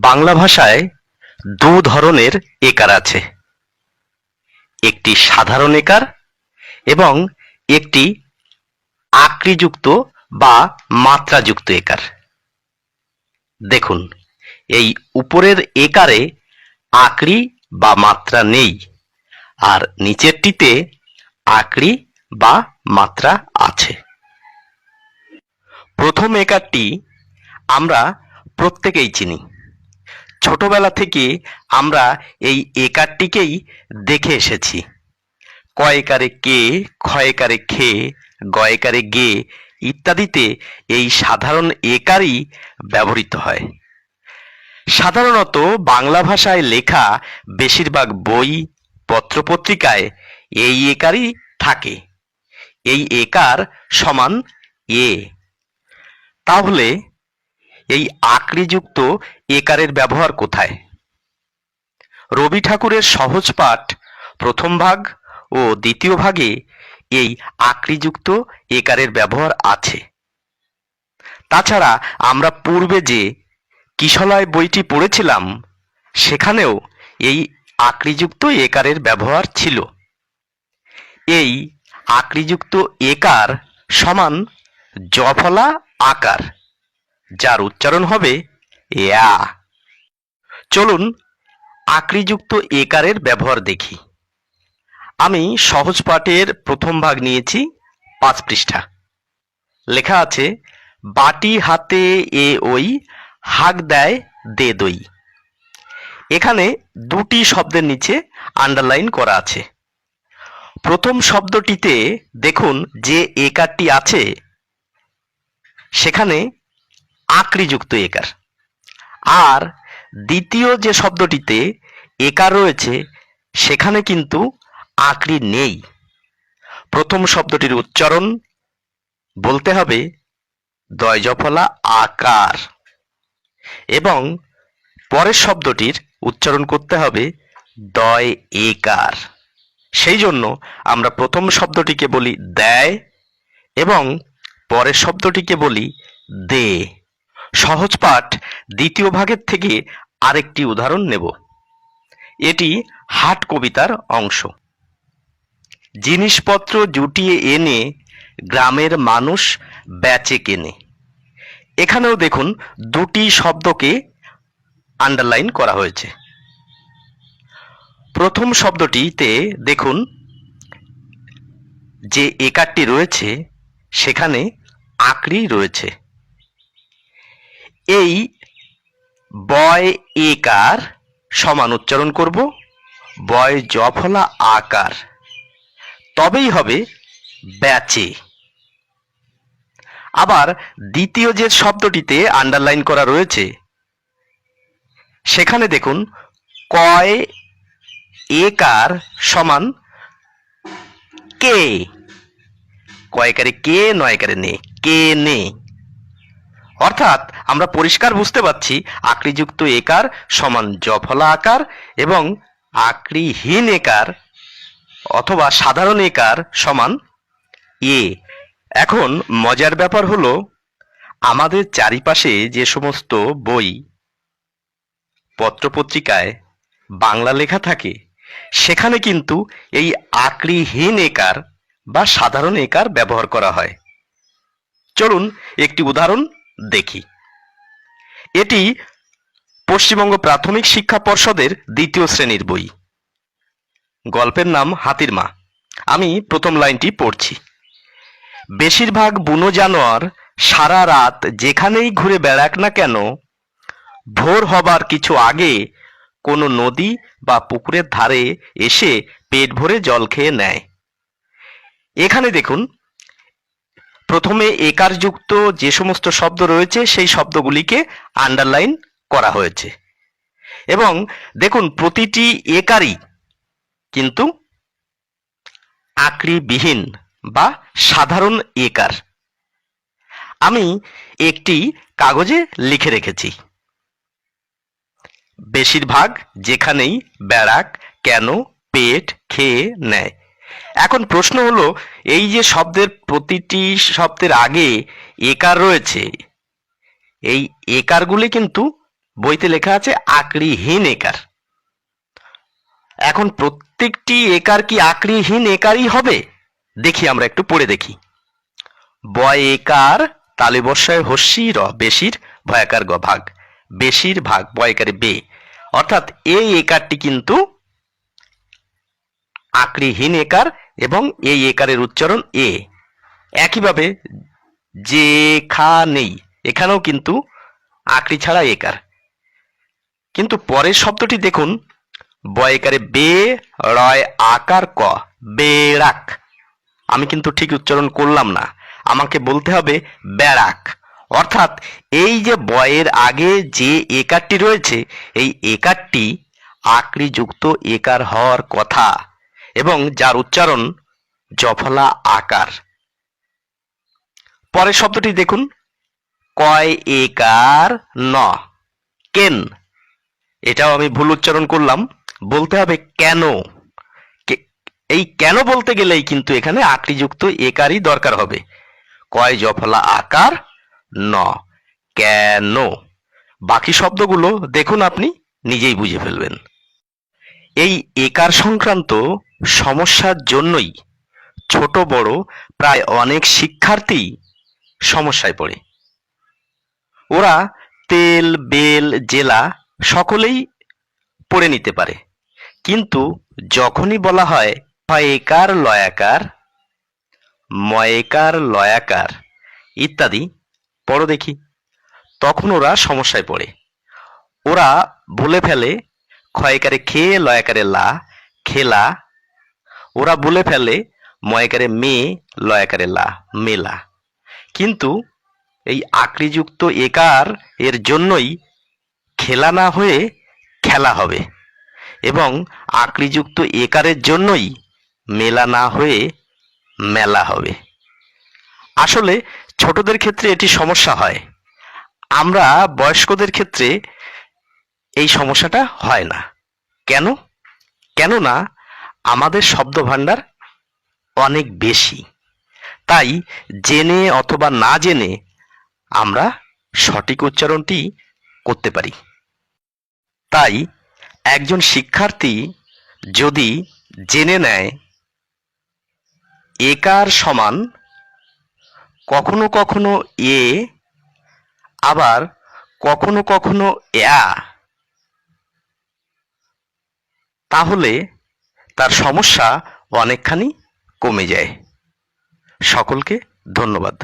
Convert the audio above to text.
বাংলা ভাষায় দু ধরনের একার আছে, একটি সাধারণ একার এবং একটি আকৃযুক্ত বা মাত্রাযুক্ত একার। দেখুন, এই উপরের একারে আকৃ বা মাত্রা নেই, আর নিচেরটিতে আকৃ বা মাত্রা আছে। প্রথম একারটি আমরা প্রত্যেকেই চিনি। ছোটবেলা থেকে আমরা এই একারটিকেই দেখে এসেছি। ক একারে কে, খ একারে খে, গ একারে গে ইত্যাদিতে এই সাধারণ একারই ব্যবহৃত হয়। সাধারণত বাংলা ভাষায় লেখা বেশিরভাগ বই, পত্রপত্রিকায় এই একারই থাকে। এই একার সমান এ। তাহলে এই আকৃযুক্ত একারের ব্যবহার কোথায়? রবি ঠাকুরের সহজ পাঠ প্রথম ভাগ ও দ্বিতীয় ভাগে এই আকৃযুক্ত একারের ব্যবহার আছে। তাছাড়া আমরা পূর্বে যে কিশলয় বইটি পড়েছিলাম, সেখানেও এই আকৃযুক্ত একারের ব্যবহার ছিল। এই আকৃযুক্ত একার সমান জফলা আকার, যার উচ্চারণ হবে ইয়া। চলুন আকৃযুক্ত একারের ব্যবহার দেখি। আমি সহজ পাঠের প্রথম ভাগ নিয়েছি, 5 পৃষ্ঠা। লেখা আছে, বাটি হাতে এ ওই, হাঁক দেয় দে দই। এখানে দুটি শব্দের নিচে আন্ডারলাইন করা আছে। প্রথম শব্দটিতে দেখুন যে একারটি আছে সেখানে আকৃযুক্ত একার, আর দ্বিতীয় যে শব্দটিতে একার রয়েছে সেখানে কিন্তু আকৃ নেই। প্রথম শব্দটির উচ্চারণ বলতে হবে দয় জফলা আকার, এবং পরের শব্দটির উচ্চারণ করতে হবে দয় একার। সেই জন্য আমরা প্রথম শব্দটিকে বলি দেয় এবং পরের শব্দটিকে বলি দে। সহজ পাঠ দ্বিতীয় ভাগের থেকে আরেকটি উদাহরণ নেব। এটি হাট কবিতার অংশ। জিনিসপত্র জুটিয়ে এনে গ্রামের মানুষ বেচে কেনে। এখানেও দেখুন দুটি শব্দকে আন্ডারলাইন করা হয়েছে। প্রথম শব্দটিতে দেখুন যে একারটি রয়েছে সেখানে আকৃ রয়েছে। এই বয় একার সমান উচ্চারণ করব বয় জফলা আকার, তবেই হবে বেচে। আবার দ্বিতীয় যে শব্দটিতে আন্ডারলাইন করা রয়েছে সেখানে দেখুন কয় একার সমান কে। কয়কারে কে, নয়কারে নে, কে নে। অর্থাৎ আমরা পরিষ্কার বুঝতে পারছি আকৃযুক্ত একার সমান জফলা আকার এবং আকৃহীন একার অথবা সাধারণ একার সমান এ। এখন মজার ব্যাপার হলো, আমাদের চারিপাশে যে সমস্ত বই, পত্রপত্রিকায় বাংলা লেখা থাকে সেখানে কিন্তু এই আকৃহীন একার বা সাধারণ একার ব্যবহার করা হয়। চলুন একটি উদাহরণ দেখি। এটি পশ্চিমবঙ্গ প্রাথমিক শিক্ষা পর্ষদের 2য় শ্রেণীর বই। গল্পের নাম হাতির মা। আমি প্রথম লাইনটি পড়ছি। বেশিরভাগ বুনো জানোয়ার সারা রাত যেখানেই ঘুরে বেড়াক না কেন, ভোর হবার কিছু আগে কোনো নদী বা পুকুরের ধারে এসে পেট ভরে জল খেয়ে নেয়। এখানে দেখুন প্রথমে একারযুক্ত যে সমস্ত শব্দ রয়েছে সেই শব্দগুলিকে আন্ডারলাইন করা হয়েছে, এবং দেখুন প্রতিটি একারই কিন্তু আকৃবিহীন বা সাধারণ একার। আমি একটি কাগজে লিখে রেখেছি, বেশিরভাগ যেখানেই বেড়াক কেন পেট খেয়ে নেয়। এখন প্রশ্ন হলো, এই যে শব্দের প্রতিটি শব্দের আগে একার রয়েছে, এই একারগুলি কিন্তু বইতে লেখা আছে আকৃহীন একার। এখন প্রত্যেকটি একার কি আকৃহীন একারই হবে? দেখি, আমরা একটু পড়ে দেখি। বয় একার তালে বর্ষায় হস্যি র, বেশির ভয়াকার গ, ভাগ, বেশির ভাগ বয়কারে বে, অর্থাৎ এই একারটি কিন্তু আকৃহীন একার এবং এই একারের উচ্চারণ এ। একইভাবে যেখানেই, এখানেও কিন্তু আকৃ ছাড়া একার। কিন্তু পরের শব্দটি দেখুন, বয়কারে বে, রয় আকার ক, বেড়াক। আমি কিন্তু ঠিক উচ্চারণ করলাম না, আমাকে বলতে হবে বেড়াক। অর্থাৎ এই যে বয়ের আগে যে একারটি রয়েছে, এই একারটি আকৃযুক্ত একার হওয়ার কথা এবং যার উচ্চারণ জফলা আকার। পরের শব্দটি দেখুন, কয় একার ন, কেন। এটাও আমি ভুল উচ্চারণ করলাম, বলতে হবে কেন। এই কেন বলতে গেলেই কিন্তু এখানে আকৃযুক্ত একারই দরকার হবে। কয় জফলা আকার ন, কেন। বাকি শব্দগুলো দেখুন, আপনি নিজেই বুঝে ফেলবেন। এই একার সংক্রান্ত সমস্যার জন্যই ছোট বড় প্রায় অনেক শিক্ষার্থী সমস্যায় পড়ে। ওরা তেল, বেল, জেলা সকলেই পড়ে নিতে পারে, কিন্তু যখনই বলা হয় একার লয়াকার, ময়কার লয়াকার ইত্যাদি পড়ো দেখি, তখন ওরা সমস্যায় পড়ে। ওরা বলে ফেলে ক্ষয়কারে খে, লয়াকারে লা, খেলা। ওরা বলে ফেলে ময়কারে মে, লয়াকারে লা, মেলা। কিন্তু এই আকৃযুক্ত একার এর জন্যই খেলা না হয়ে খেলা হবে, এবং আকৃযুক্ত একারের জন্যই মেলা না হয়ে মেলা হবে। আসলে ছোটদের ক্ষেত্রে এটি সমস্যা হয়, আমরা বয়স্কদের ক্ষেত্রে এই সমস্যাটা হয় না। কেন? কেননা আমাদের শব্দভাণ্ডার অনেক বেশি, তাই জেনে অথবা না জেনে আমরা সঠিক উচ্চারণটি করতে পারি। তাই একজন শিক্ষার্থী যদি জেনে নেয় একার সমান কখনো কখনো এ, আবার কখনো কখনো এয়া, তাহলে তার সমস্যা অনেকখানি কমে যায়। সকলকে ধন্যবাদ।